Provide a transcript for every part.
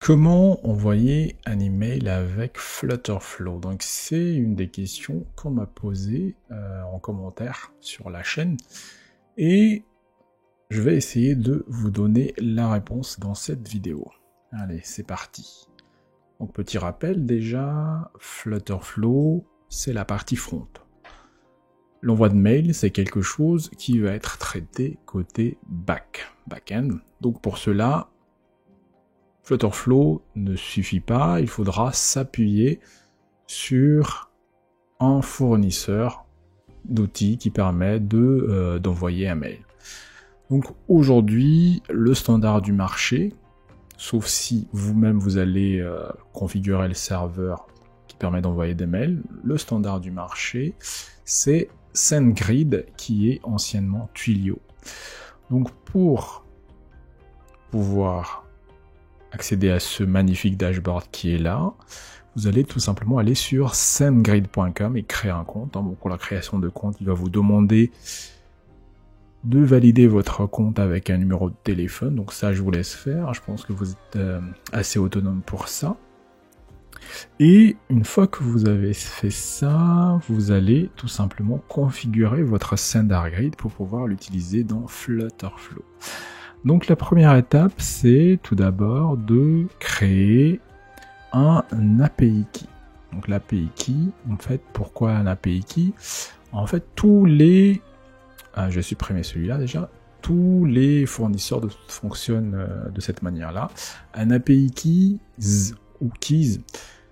Comment envoyer un email avec Flutterflow? Donc c'est une des questions qu'on m'a posées en commentaire sur la chaîne et je vais essayer de vous donner la réponse dans cette vidéo. Allez, c'est parti. Donc petit rappel déjà, Flutterflow, c'est la partie front. L'envoi de mail, c'est quelque chose qui va être traité côté back-end. Donc pour cela, Flutterflow ne suffit pas, il faudra s'appuyer sur un fournisseur d'outils qui permet d'envoyer un mail. Donc aujourd'hui, le standard du marché, sauf si vous-même vous allez configurer le serveur qui permet d'envoyer des mails, le standard du marché, c'est SendGrid qui est anciennement Twilio. Donc pour pouvoir accéder à ce magnifique dashboard qui est là, vous allez tout simplement aller sur sendgrid.com et créer un compte. Bon, pour la création de compte, il va vous demander de valider votre compte avec un numéro de téléphone. Donc ça, je vous laisse faire. Je pense que vous êtes assez autonome pour ça. Et une fois que vous avez fait ça, vous allez tout simplement configurer votre SendGrid pour pouvoir l'utiliser dans Flutterflow. Donc la première étape, c'est tout d'abord de créer un API key. Donc l'API key, en fait, pourquoi un API key? En fait, je vais supprimer celui-là déjà. Tous les fournisseurs fonctionnent de cette manière-là. Un API key ou keys,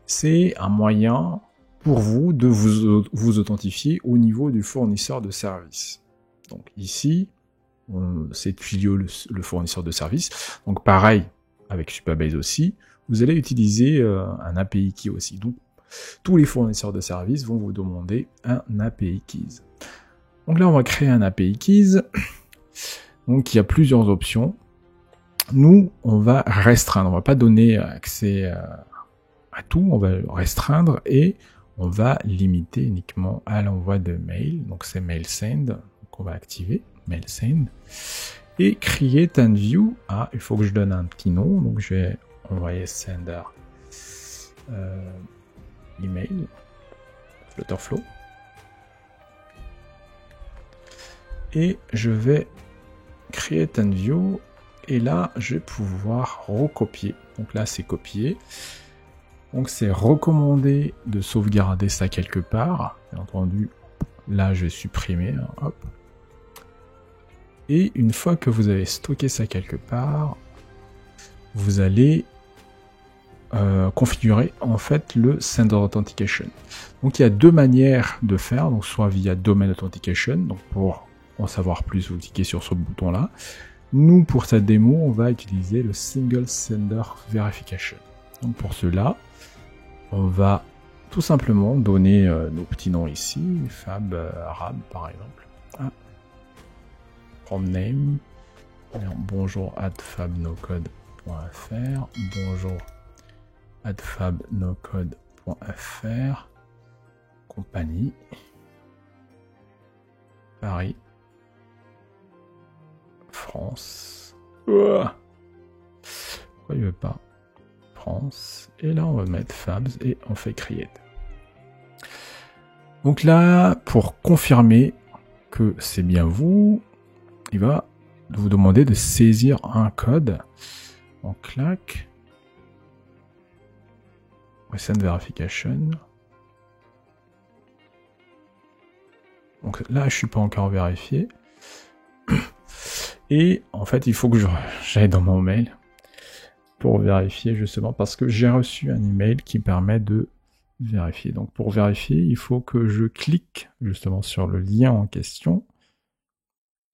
c'est un moyen pour vous de vous authentifier au niveau du fournisseur de service. Donc ici, c'est Twilio le fournisseur de service. Donc pareil, avec Supabase aussi, vous allez utiliser un API key aussi. Donc tous les fournisseurs de service vont vous demander un API keys. Donc là, on va créer un API keys. Donc il y a plusieurs options. Nous, on va restreindre. On va pas donner accès à tout. On va restreindre et on va limiter uniquement à l'envoi de mail. Donc c'est mail send. Donc on va activer mail send et create and view. Il faut que je donne un petit nom. Donc je vais envoyer sender email Flutterflow et je vais create and view et là je vais pouvoir recopier. Donc là c'est copié. Donc c'est recommandé de sauvegarder ça quelque part. Bien entendu, là je vais supprimer. Hop. Et une fois que vous avez stocké ça quelque part, vous allez configurer en fait le Sender Authentication. Donc il y a deux manières de faire, donc soit via Domain Authentication, donc pour en savoir plus, vous cliquez sur ce bouton-là. Nous, pour cette démo, on va utiliser le Single Sender Verification. Donc pour cela, on va tout simplement donner nos petits noms ici, Fab Arab par exemple. From name, bonjour @fabnocode.fr, bonjour @fabnocode.fr, compagnie, Paris, France. Pourquoi il veut pas? France. Et là, on va mettre Fabs et on fait create. Donc là, pour confirmer que c'est bien vous, il va vous demander de saisir un code. On claque. Recent verification. Donc là, je suis pas encore vérifié. Et en fait, il faut que j'aille dans mon mail pour vérifier justement parce que j'ai reçu un email qui permet de vérifier. Donc pour vérifier, il faut que je clique justement sur le lien en question.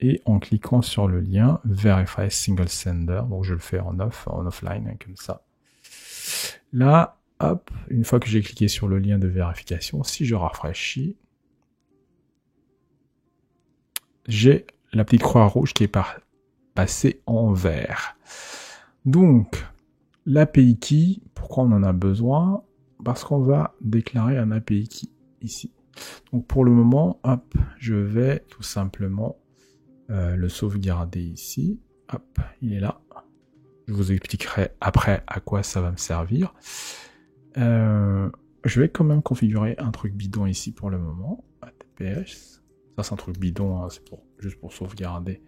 Et en cliquant sur le lien Verify Single Sender, donc je le fais en offline, comme ça. Là, hop, une fois que j'ai cliqué sur le lien de vérification, si je rafraîchis, j'ai la petite croix rouge qui est passée en vert. Donc, l'API key, pourquoi on en a besoin? Parce qu'on va déclarer un API key ici. Donc pour le moment, hop, je vais tout simplement le sauvegarder ici. Hop, il est là. Je vous expliquerai après à quoi ça va me servir. Je vais quand même configurer un truc bidon ici pour le moment. ATPS. Ça c'est un truc bidon, hein, c'est juste pour sauvegarder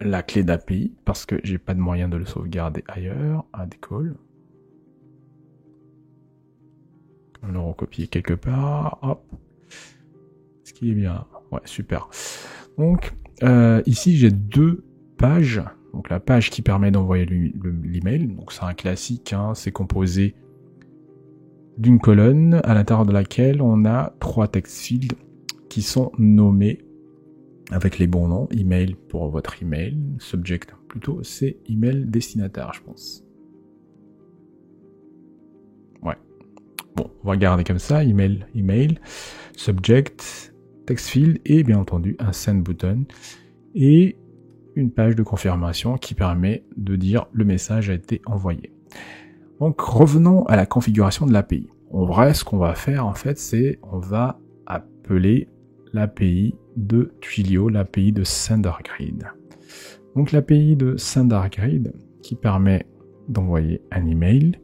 la clé d'API, parce que j'ai pas de moyen de le sauvegarder ailleurs. Add call. On le recopier quelque part. Hop. Ce qui est bien. Ouais, super. Donc, ici, j'ai deux pages. Donc, la page qui permet d'envoyer l'email. Donc, c'est un classique. Hein, c'est composé d'une colonne à l'intérieur de laquelle on a 3 text fields qui sont nommés avec les bons noms. Email pour votre email. Subject, plutôt, c'est email destinataire, je pense. Ouais. Bon, on va garder comme ça. Email, subject, text field et bien entendu un send button et une page de confirmation qui permet de dire le message a été envoyé. Donc revenons à la configuration de l'API. En vrai, ce qu'on va faire en fait, c'est on va appeler l'API de Twilio, l'API de SenderGrid. Donc l'API de SenderGrid qui permet d'envoyer un email,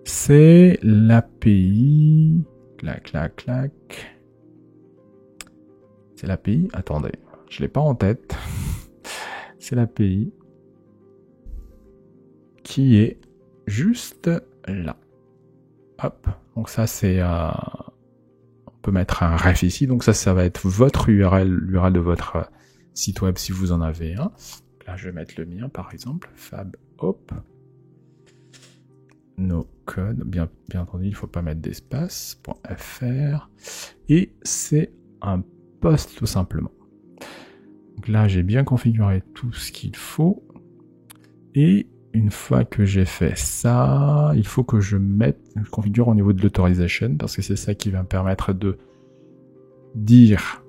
c'est l'API... Clac. C'est l'API, attendez, je l'ai pas en tête. C'est l'API qui est juste là. Hop, donc ça c'est... on peut mettre un ref ici, donc ça va être votre URL, l'URL de votre site web si vous en avez un. Là je vais mettre le mien par exemple, fab, hop. No code, bien entendu, il ne faut pas mettre d'espace, .fr, et c'est un post tout simplement. Donc là, j'ai bien configuré tout ce qu'il faut, et une fois que j'ai fait ça, il faut que je configure au niveau de l'autorisation, parce que c'est ça qui va me permettre de dire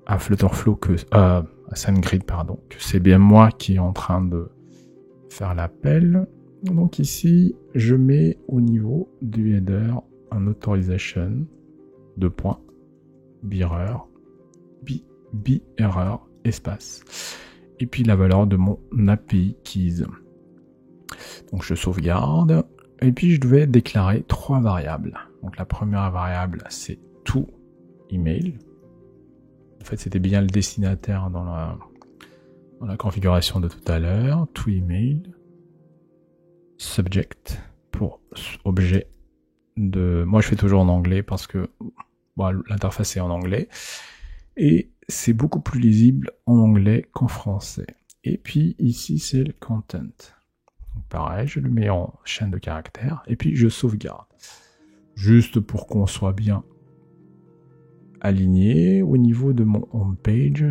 à Flutterflow à SendGrid, pardon, que c'est bien moi qui est en train de faire l'appel. Donc ici, je mets au niveau du header un authorization, bearer, error, espace. Et puis la valeur de mon API keys. Donc je sauvegarde. Et puis je vais déclarer 3 variables. Donc la première variable, c'est to email. En fait, c'était bien le destinataire dans la configuration de tout à l'heure. To email. Subject pour objet de... Moi, je fais toujours en anglais parce que l'interface est en anglais. Et c'est beaucoup plus lisible en anglais qu'en français. Et puis, ici, c'est le content. Donc, pareil, je le mets en chaîne de caractères. Et puis, je sauvegarde. Juste pour qu'on soit bien aligné. Au niveau de mon homepage,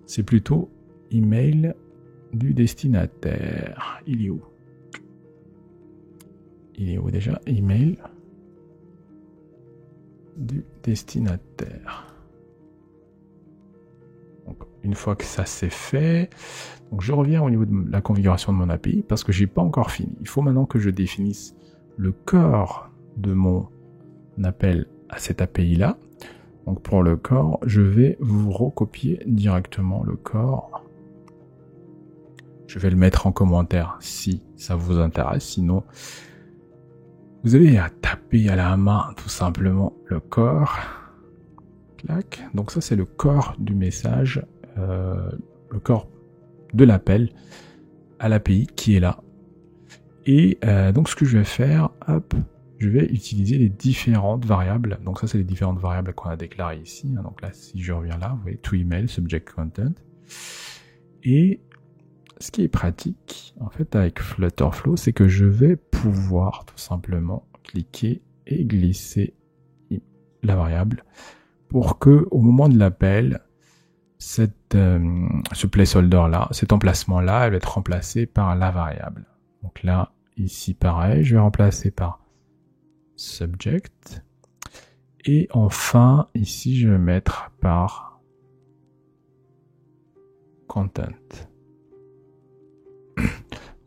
c'est plutôt email du destinataire. Il est où? Il est où déjà? Email du destinataire. Donc, une fois que ça c'est fait, donc je reviens au niveau de la configuration de mon API parce que j'ai pas encore fini. Il faut maintenant que je définisse le corps de mon appel à cette API là. Donc pour le corps, je vais vous recopier directement le corps. Je vais le mettre en commentaire si ça vous intéresse. Sinon, vous avez à taper à la main tout simplement le corps. Clac. Donc ça, c'est le corps du message, le corps de l'appel à l'API qui est là. Et donc ce que je vais faire, je vais utiliser les différentes variables. Donc ça, c'est les différentes variables qu'on a déclarées ici. Donc là, si je reviens là, vous voyez, to email, subject content. Et ce qui est pratique, en fait, avec Flutterflow, c'est que je vais pouvoir tout simplement cliquer et glisser la variable pour que, au moment de l'appel, ce placeholder-là, cet emplacement-là, elle va être remplacé par la variable. Donc là, ici, pareil, je vais remplacer par subject. Et enfin, ici, je vais mettre par content.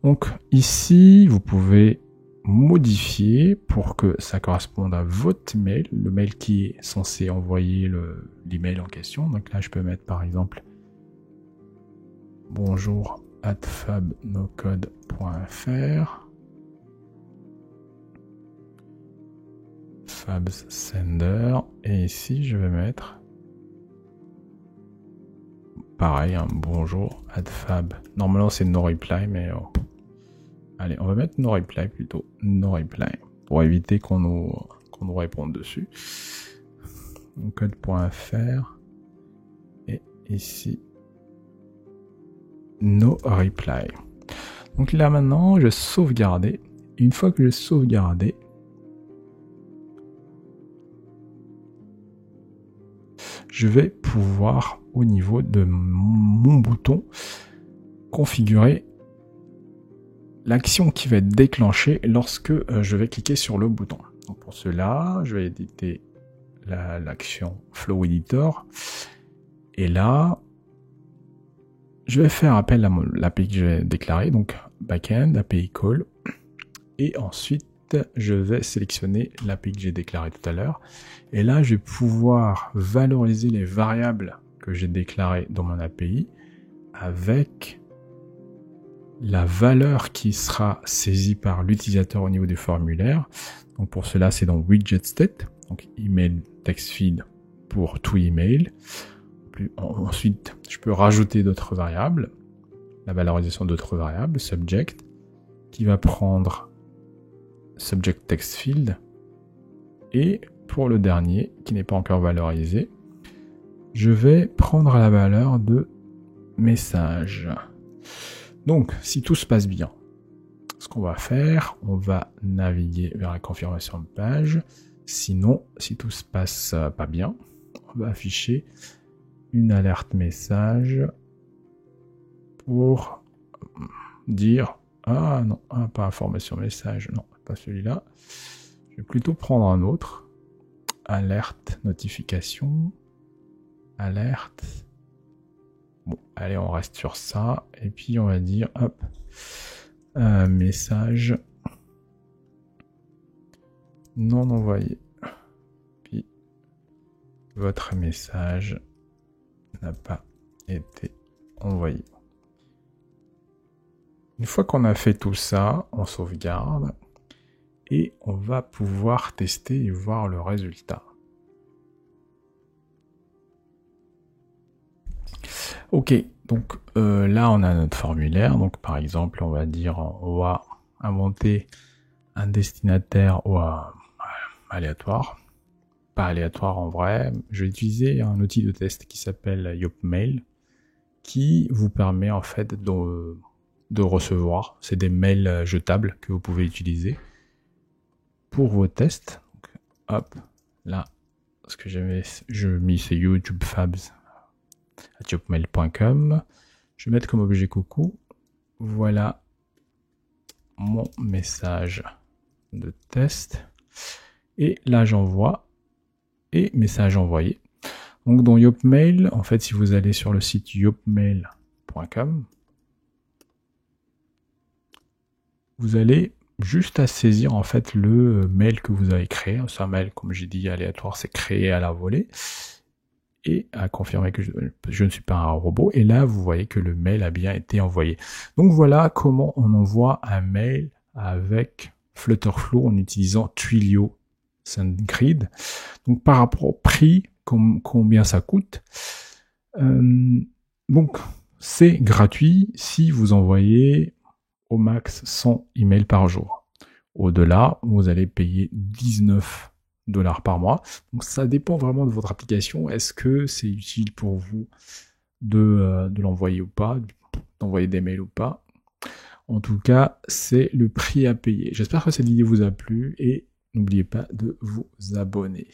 Donc ici, vous pouvez modifier pour que ça corresponde à votre mail, le mail qui est censé envoyer l'email en question. Donc là, je peux mettre par exemple bonjour @fabnocode.fr, Fabs Sender, et ici je vais mettre pareil, un bonjour @fab. Normalement c'est no reply, mais allez, on va mettre no reply plutôt, no reply, pour éviter qu'on nous réponde dessus. Code.fr, et ici no reply. Donc là maintenant je vais sauvegarder. Une fois que j'ai sauvegardé, je vais pouvoir, au niveau de mon bouton, configurer l'action qui va être déclenchée lorsque je vais cliquer sur le bouton. Donc pour cela, je vais éditer l'action Flow Editor. Et là, je vais faire appel à l'API que j'ai déclarée, donc backend, API call. Et ensuite, je vais sélectionner l'API que j'ai déclarée tout à l'heure. Et là, je vais pouvoir valoriser les variables que j'ai déclarées dans mon API avec la valeur qui sera saisie par l'utilisateur au niveau du formulaire. Donc pour cela, c'est dans widget state, donc email text feed pour tout email. Ensuite, je peux rajouter d'autres variables, la valorisation d'autres variables, subject, qui va prendre subject text field, et pour le dernier, qui n'est pas encore valorisé, je vais prendre la valeur de message. Donc, si tout se passe bien, ce qu'on va faire, on va naviguer vers la confirmation de page. Sinon, si tout se passe pas bien, on va afficher une alerte message pour dire ah non, pas information message, non, pas celui-là. Je vais plutôt prendre un autre. Alerte, notification, alerte. Bon, allez, on reste sur ça. Et puis on va dire hop, message non envoyé. Puis votre message n'a pas été envoyé. Une fois qu'on a fait tout ça, on sauvegarde et on va pouvoir tester et voir le résultat. Ok, donc là on a notre formulaire. Donc par exemple, on va dire on va inventer un destinataire aléatoire. Pas aléatoire en vrai. Je vais utiliser un outil de test qui s'appelle Yopmail, qui vous permet en fait de recevoir. C'est des mails jetables que vous pouvez utiliser pour vos tests. Donc, hop, là, ce que je mis c'est youtubefabs@yopmail.com. Je vais mettre comme objet coucou. Voilà mon message de test. Et là, j'envoie. Et message envoyé. Donc dans Yopmail, en fait, si vous allez sur le site yopmail.com, vous allez juste à saisir en fait le mail que vous avez créé. C'est un mail, comme j'ai dit, aléatoire, c'est créé à la volée. Et à confirmer que je ne suis pas un robot. Et là, vous voyez que le mail a bien été envoyé. Donc voilà comment on envoie un mail avec Flutterflow en utilisant Twilio SendGrid. Donc par rapport au prix, combien ça coûte. Donc c'est gratuit si vous envoyez au max 100 emails par jour. Au-delà, vous allez payer 19 $ par mois. Donc ça dépend vraiment de votre application. Est-ce que c'est utile pour vous de l'envoyer ou pas, d'envoyer des mails ou pas. En tout cas, c'est le prix à payer. J'espère que cette vidéo vous a plu et n'oubliez pas de vous abonner.